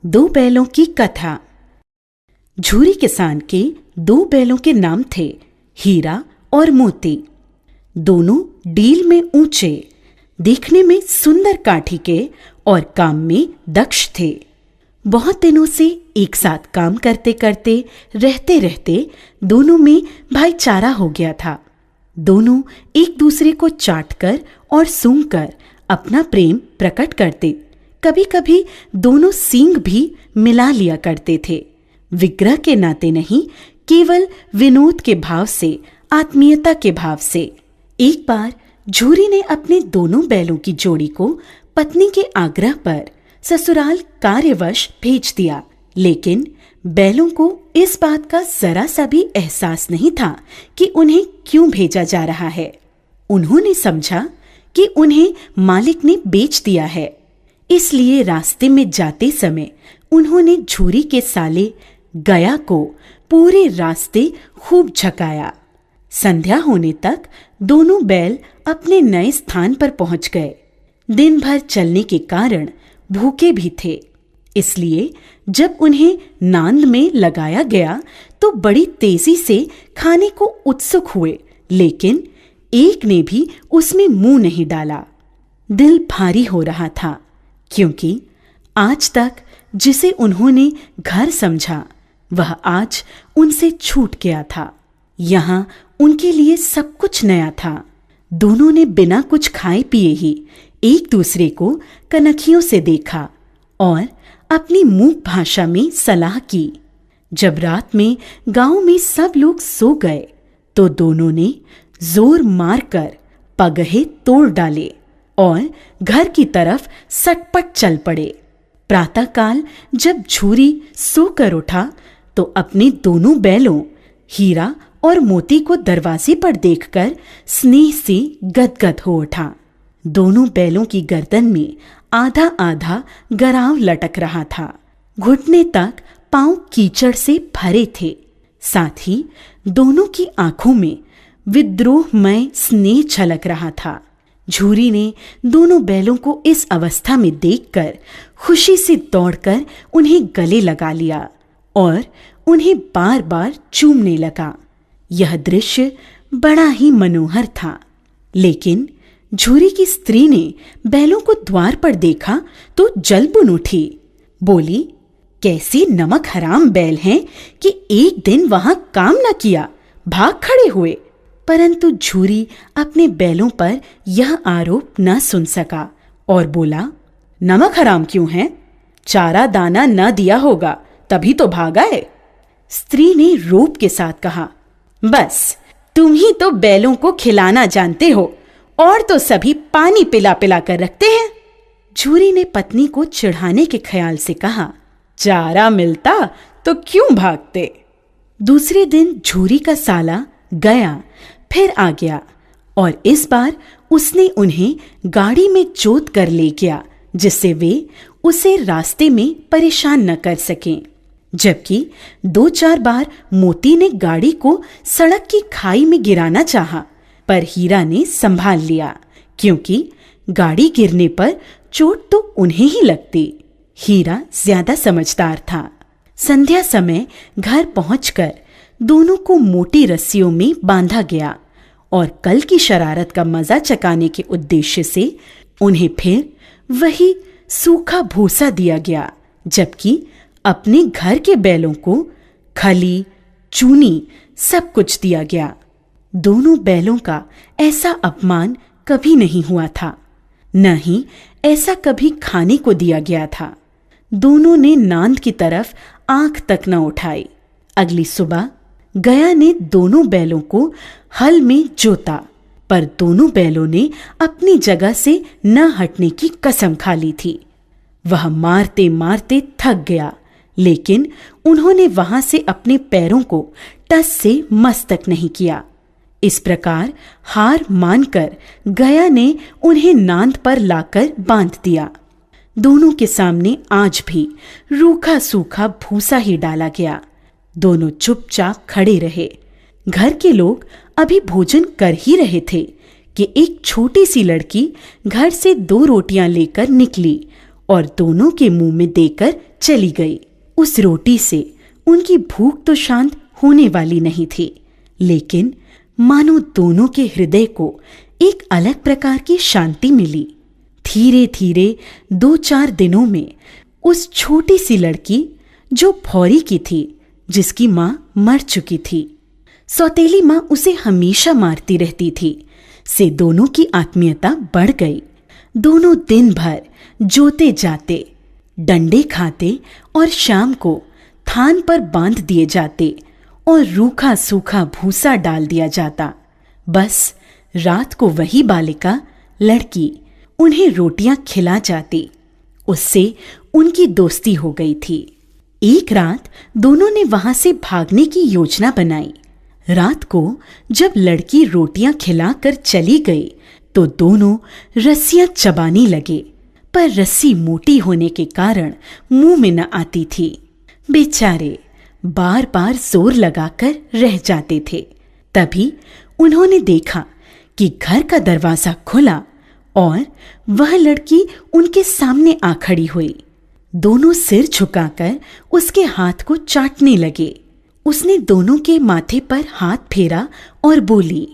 दो बैलों की कथा। झूरी किसान के दो बैलों के नाम थे हीरा और मोती। दोनों डील में ऊंचे, देखने में सुंदर काठी के और काम में दक्ष थे। बहुत दिनों से एक साथ काम करते करते रहते रहते दोनों में भाईचारा हो गया था। दोनों एक दूसरे को चाटकर और सूंघकर अपना प्रेम प्रकट करते। कभी कभी दोनों सींग भी मिला लिया करते थे, विग्रह के नाते नहीं, केवल विनोद के भाव से, आत्मीयता के भाव से। एक बार झूरी ने अपने दोनों बैलों की जोड़ी को पत्नी के आग्रह पर ससुराल कार्यवश भेज दिया, लेकिन बैलों को इस बात का जरा सा भी एहसास नहीं था कि उन्हें क्यों भेजा जा रहा है। उन्होंने समझा कि उन्हें मालिक ने बेच दिया है, इसलिए रास्ते में जाते समय उन्होंने झूरी के साले गया को पूरे रास्ते खूब झकाया। संध्या होने तक दोनों बैल अपने नए स्थान पर पहुंच गए। दिन भर चलने के कारण भूखे भी थे, इसलिए जब उन्हें नांद में लगाया गया तो बड़ी तेजी से खाने को उत्सुक हुए, लेकिन एक ने भी उसमें मुंह नहीं डाला। दिल भारी हो रहा था, क्योंकि आज तक जिसे उन्होंने घर समझा वह आज उनसे छूट गया था। यहाँ उनके लिए सब कुछ नया था। दोनों ने बिना कुछ खाए पिए ही एक दूसरे को कनखियों से देखा और अपनी मूक भाषा में सलाह की। जब रात में गांव में सब लोग सो गए तो दोनों ने जोर मारकर पगहे तोड़ डाले और घर की तरफ सटपट चल पड़े। प्रातःकाल जब झूरी सोकर उठा तो अपने दोनों बैलों हीरा और मोती को दरवाजे पर देखकर स्नेह से गदगद हो उठा। दोनों बैलों की गर्दन में आधा आधा गराव लटक रहा था। घुटने तक पांव कीचड़ से भरे थे। साथ ही दोनों की आंखों में विद्रोहमय स्नेह झलक रहा था। झूरी ने दोनों बैलों को इस अवस्था में देखकर खुशी से दौड़कर उन्हें गले लगा लिया और उन्हें बार बार चूमने लगा। यह दृश्य बड़ा ही मनोहर था, लेकिन झूरी की स्त्री ने बैलों को द्वार पर देखा तो जलबुन उठी। बोली, कैसे नमक हराम बैल हैं कि एक दिन वहां काम न किया, भाग खड़े हुए। परंतु झूरी अपने बैलों पर यह आरोप न सुन सका और बोला, नमक हराम क्यों है? चारा दाना न दिया होगा, तभी तो भाग आए। स्त्री ने रोब के साथ कहा, बस तुम ही तो बैलों को खिलाना जानते हो, और तो सभी पानी पिला पिला कर रखते हैं। झूरी ने पत्नी को चिढ़ाने के ख्याल से कहा, चारा मिलता तो क्यों भागते। दूसरे दिन झूरी का साला गया फिर आ गया और इस बार उसने उन्हें गाड़ी में जोत कर ले गया, जिससे वे उसे रास्ते में परेशान न कर सकें। जबकि 2-4 बार मोती ने गाड़ी को सड़क की खाई में गिराना चाहा, पर हीरा ने संभाल लिया, क्योंकि गाड़ी गिरने पर चोट तो उन्हें ही लगती। हीरा ज्यादा समझदार था। संध्या समय घर पहुंचकर दोनों को मोटी रस्सियों में बांधा गया और कल की शरारत का मजा चकाने के उद्देश्य से उन्हें फिर वही सूखा भूसा दिया गया, जबकि अपने घर के बैलों को खली, चूनी सब कुछ दिया गया। दोनों बैलों का ऐसा अपमान कभी नहीं हुआ था, न ही ऐसा कभी खाने को दिया गया था। दोनों ने नांद की तरफ आंख तक न उठाई। अगली सुबह गया ने दोनों बैलों को हल में जोता, पर दोनों बैलों ने अपनी जगह से न हटने की कसम खा ली थी। वह मारते मारते थक गया, लेकिन उन्होंने वहां से अपने पैरों को टस से मस तक नहीं किया। इस प्रकार हार मानकर गया ने उन्हें नांद पर लाकर बांध दिया। दोनों के सामने आज भी रूखा सूखा भूसा ही डाला गया। दोनों चुपचाप खड़े रहे। घर के लोग अभी भोजन कर ही रहे थे कि एक छोटी सी लड़की घर से 2 रोटियां लेकर निकली और दोनों के मुंह में देकर चली गई। उस रोटी से उनकी भूख तो शांत होने वाली नहीं थी, लेकिन मानो दोनों के हृदय को एक अलग प्रकार की शांति मिली। धीरे धीरे 2-4 दिनों में उस छोटी सी लड़की जो भौरी की थी, जिसकी माँ मर चुकी थी, सौतेली माँ उसे हमेशा मारती रहती थी, से दोनों की आत्मीयता बढ़ गई। दोनों दिन भर जोते जाते, डंडे खाते और शाम को थान पर बांध दिए जाते और रूखा सूखा भूसा डाल दिया जाता। बस रात को वही बालिका लड़की उन्हें रोटियां खिला जाती। उससे उनकी दोस्ती हो गई थी। एक रात दोनों ने वहां से भागने की योजना बनाई। रात को जब लड़की रोटियां खिलाकर चली गई तो दोनों रस्सियां चबाने लगे, पर रस्सी मोटी होने के कारण मुंह में न आती थी। बेचारे बार बार जोर लगाकर रह जाते थे। तभी उन्होंने देखा कि घर का दरवाजा खुला और वह लड़की उनके सामने आ खड़ी हुई। दोनों सिर झुकाकर उसके हाथ को चाटने लगे। उसने दोनों के माथे पर हाथ फेरा और बोली,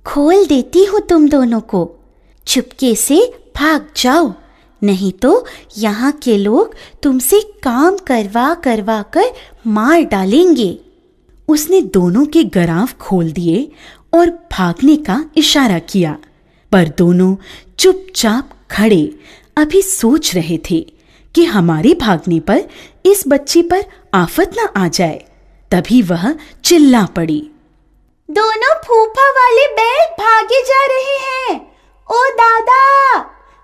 खोल देती हूँ तुम दोनों को, चुपके से भाग जाओ, नहीं तो यहाँ के लोग तुमसे काम करवा करवा कर मार डालेंगे। उसने दोनों के गराव खोल दिए और भागने का इशारा किया, पर दोनों चुपचाप खड़े अभी सोच रहे थे कि हमारे भागने पर इस बच्ची पर आफत न आ जाए। तभी वह चिल्ला पड़ी, दोनों फूफा वाले बैल भागे जा रहे हैं। ओ दादा,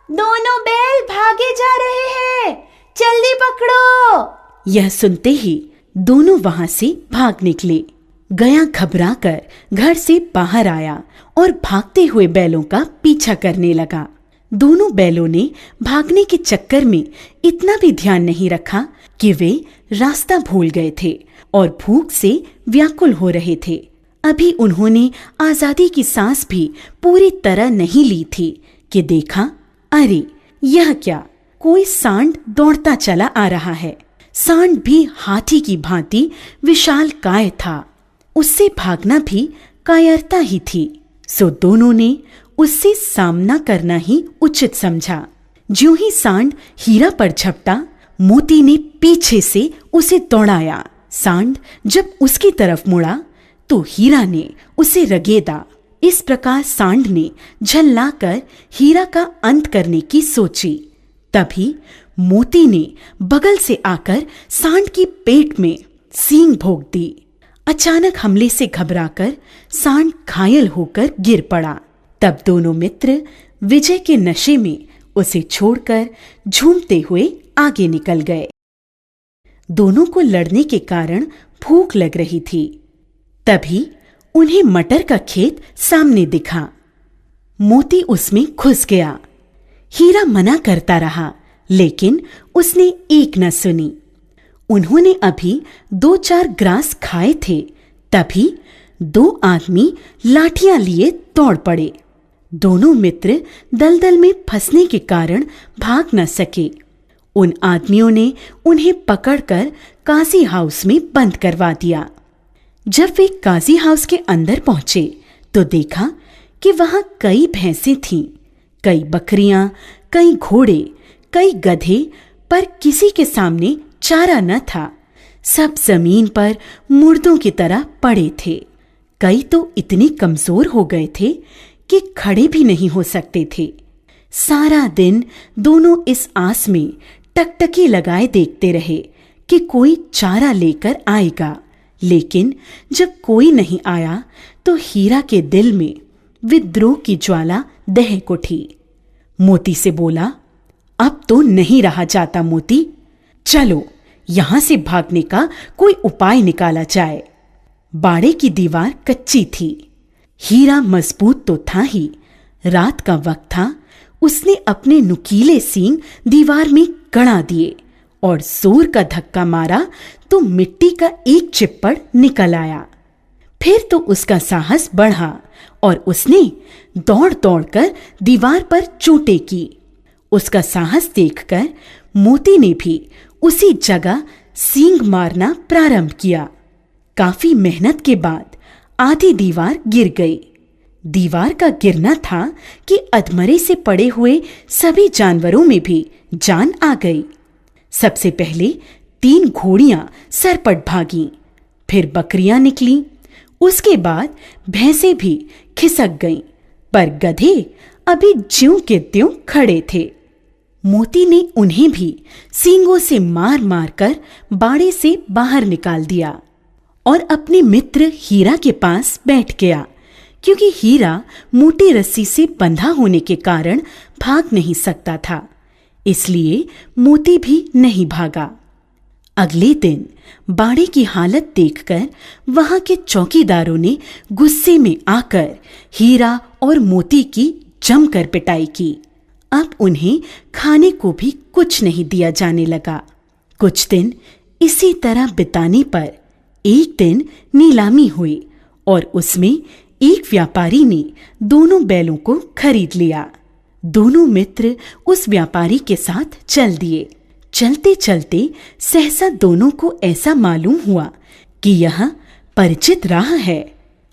दोनों बैल भागे जा रहे हैं, जल्दी पकड़ो। यह सुनते ही दोनों वहां से भाग निकले। गया घबराकर घर से बाहर आया और भागते हुए बैलों का पीछा करने लगा। दोनों बैलों ने भागने के चक्कर में इतना भी ध्यान नहीं रखा कि वे रास्ता भूल गए थे और भूख से व्याकुल हो रहे थे। अभी उन्होंने आजादी की सांस भी पूरी तरह नहीं ली थी कि देखा, अरे यह क्या, कोई सांड दौड़ता चला आ रहा है। सांड भी हाथी की भांति विशालकाय था। उससे भागना भी कायरता ही थी। सो दोनों ने उससे सामना करना ही उचित समझा। ज्यों ही सांड हीरा पर झपटा, मोती ने पीछे से उसे दौड़ाया। सांड जब उसकी तरफ मुड़ा तो हीरा ने उसे रगेदा। इस प्रकार सांड ने झल्लाकर हीरा का अंत करने की सोची। तभी मोती ने बगल से आकर सांड की पेट में सींग भोंक दी। अचानक हमले से घबराकर सांड घायल होकर गिर पड़ा। तब दोनों मित्र विजय के नशे में उसे छोड़कर झूमते हुए आगे निकल गए। दोनों को लड़ने के कारण भूख लग रही थी। तभी उन्हें मटर का खेत सामने दिखा। मोती उसमें घुस गया। हीरा मना करता रहा, लेकिन उसने एक न सुनी। उन्होंने अभी 2-4 ग्रास खाए थे। तभी 2 आदमी लाठियां लिए दौड़ पड़े। दोनों मित्र दलदल में फंसने के कारण भाग न सके। उन आदमियों ने उन्हें पकड़कर काजी हाउस में बंद करवा दिया। जब वे काजी हाउस के अंदर पहुंचे तो देखा कि वहां कई भैंसें थीं, कई बकरियां, कई घोड़े, कई गधे, पर किसी के सामने चारा न था। सब जमीन पर मुर्दों की तरह पड़े थे। कई तो इतने कमजोर हो गए थे कि खड़े भी नहीं हो सकते थे। सारा दिन दोनों इस आस में टकटकी लगाए देखते रहे कि कोई चारा लेकर आएगा, लेकिन जब कोई नहीं आया तो हीरा के दिल में विद्रोह की ज्वाला दहक उठी। मोती से बोला, अब तो नहीं रहा जाता मोती, चलो यहां से भागने का कोई उपाय निकाला जाए। बाड़े की दीवार कच्ची थी। हीरा मजबूत तो था ही, रात का वक्त था। उसने अपने नुकीले सींग दीवार में गड़ा दिए और जोर का धक्का मारा तो मिट्टी का एक चिप्पड़ निकल आया। फिर तो उसका साहस बढ़ा और उसने दौड़ दौड़कर दीवार पर चोटें की। उसका साहस देखकर मोती ने भी उसी जगह सींग मारना प्रारंभ किया। काफी मेहनत के बाद आधी दीवार गिर गई। दीवार का गिरना था कि अधमरे से पड़े हुए सभी जानवरों में भी जान आ गई। सबसे पहले 3 घोड़ियां सरपट भागीं, फिर बकरियां निकलीं, उसके बाद भैंसें भी खिसक गईं, पर गधे अभी ज्यों के त्यों खड़े थे। मोती ने उन्हें भी सींगों से मार मार कर बाड़े से बाहर निकाल दिया और अपने मित्र हीरा के पास बैठ गया, क्योंकि हीरा मोटी रस्सी से बंधा होने के कारण भाग नहीं सकता था, इसलिए मोती भी नहीं भागा। अगले दिन बाड़े की हालत देखकर वहां के चौकीदारों ने गुस्से में आकर हीरा और मोती की जमकर पिटाई की। अब उन्हें खाने को भी कुछ नहीं दिया जाने लगा। कुछ दिन इसी तरह बिताने पर एक दिन नीलामी हुई और उसमें एक व्यापारी ने दोनों बैलों को खरीद लिया। दोनों मित्र उस व्यापारी के साथ चल दिए। चलते चलते सहसा दोनों को ऐसा मालूम हुआ कि यह परिचित राह है।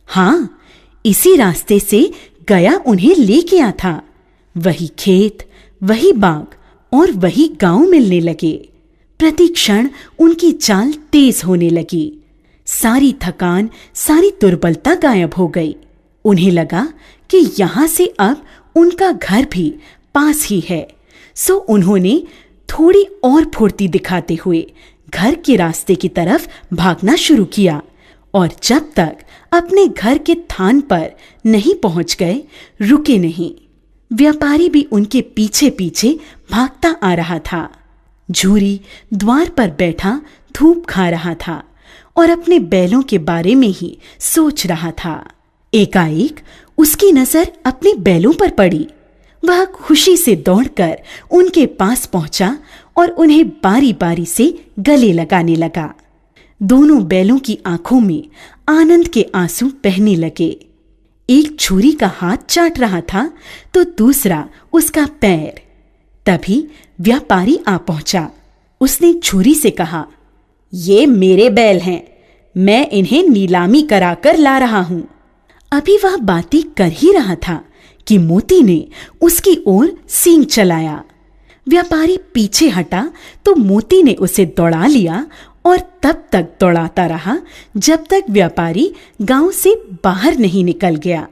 हाँ, इसी रास्ते से गया उन्हें ले गया था। वही खेत, वही बाग और वही गांव मिलने लगे। प्रति क्षण उनकी चाल तेज होने लगी। सारी थकान, सारी दुर्बलता गायब हो गई। उन्हें लगा कि यहां से अब उनका घर भी पास ही है, सो उन्होंने थोड़ी और फुर्ती दिखाते हुए घर के रास्ते की तरफ भागना शुरू किया और जब तक अपने घर के थान पर नहीं पहुंच गए, रुके नहीं। व्यापारी भी उनके पीछे पीछे भागता आ रहा था। झूरी द्वार पर बैठा धूप खा रहा था और अपने बैलों के बारे में ही सोच रहा था। एकाएक उसकी नजर अपने बैलों पर पड़ी। वह खुशी से दौड़कर उनके पास पहुंचा और उन्हें बारी बारी से गले लगाने लगा। दोनों बैलों की आंखों में आनंद के आंसू बहने लगे। एक छुरी का हाथ चाट रहा था तो दूसरा उसका पैर। तभी व्यापारी आ पहुंचा। उसने छुरी से कहा, ये मेरे बैल हैं, मैं इन्हें नीलामी कराकर ला रहा हूं। अभी वह बातें कर ही रहा था कि मोती ने उसकी ओर सींग चलाया। व्यापारी पीछे हटा तो मोती ने उसे दौड़ा लिया और तब तक दौड़ाता रहा जब तक व्यापारी गांव से बाहर नहीं निकल गया।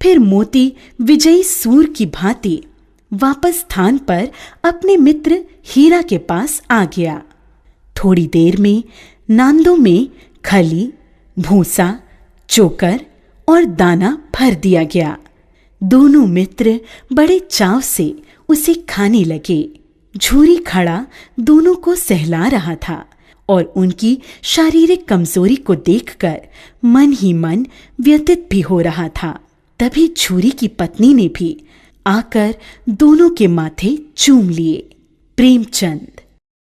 फिर मोती विजयी सूर की भांति वापस स्थान पर अपने मित्र हीरा के पास आ गया। थोड़ी देर में नांदों में खली, भूसा, चोकर और दाना भर दिया गया। दोनों मित्र बड़े चाव से उसे खाने लगे। झूरी खड़ा दोनों को सहला रहा था और उनकी शारीरिक कमजोरी को देखकर मन ही मन व्यथित भी हो रहा था। तभी झूरी की पत्नी ने भी आकर दोनों के माथे चूम लिए। प्रेमचंद।